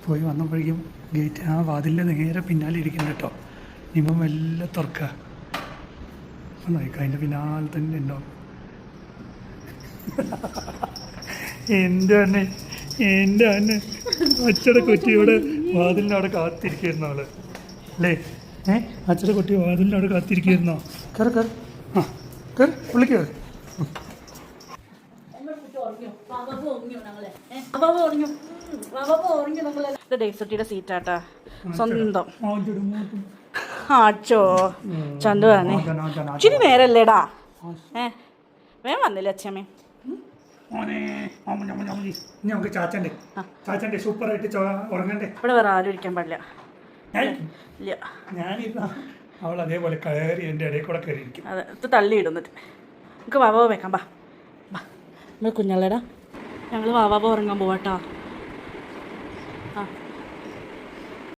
പോയി വന്നപ്പോഴേക്കും ഗേറ്റ് ആ വാതിലിൻ്റെ നേരെ പിന്നാലെ ഇരിക്കുന്നുണ്ട് കേട്ടോ. ഇനിയിപ്പം മെല്ലെ തുറക്കുക. അപ്പം നോക്കാം അതിൻ്റെ പിന്നാലെ തന്നെ ഉണ്ടാവും. എൻ്റെ അന്നെ അച്ചടെ കുറ്റിയുടെ വാതിലിൻ്റെ അവിടെ കാത്തിരിക്കുമായിരുന്നു അവള് അല്ലേ? അച്ചടെ കുട്ടി വാതിലിൻ്റെ അവിടെ കാത്തിരിക്കുമായിരുന്നോ? കയറി ആ കയറി വിളിക്കുക. ഡേസട്ടിയുടെ സീറ്റാട്ടാ സ്വന്തം. ആച്ചോ ചന്തുവാണേ ഇച്ചിരി നേരല്ലേടാ. വേഗം വന്നില്ലേ അച്ഛമ്മേ? നമുക്ക് ചാച്ചൻ്റെ സൂപ്പറായിട്ട് ഉറങ്ങണ്ടേ? ഇവിടെ വേറെ ആരും ഇരിക്കാൻ പാടില്ല. ഇല്ല ഞാനിരുന്ന അവൾ അതേപോലെ കയറി എൻ്റെ ഇടയിൽ കൂടെ കയറിയിരിക്കും. അതെ ഇത് തള്ളിയിടുന്നിട്ട് നമുക്ക് വാവാ വെക്കാം. ബാ നമ്മൾ കുഞ്ഞാളേടാ ഞങ്ങൾ വാവാ ഉറങ്ങാൻ പോവാട്ടോ. ആ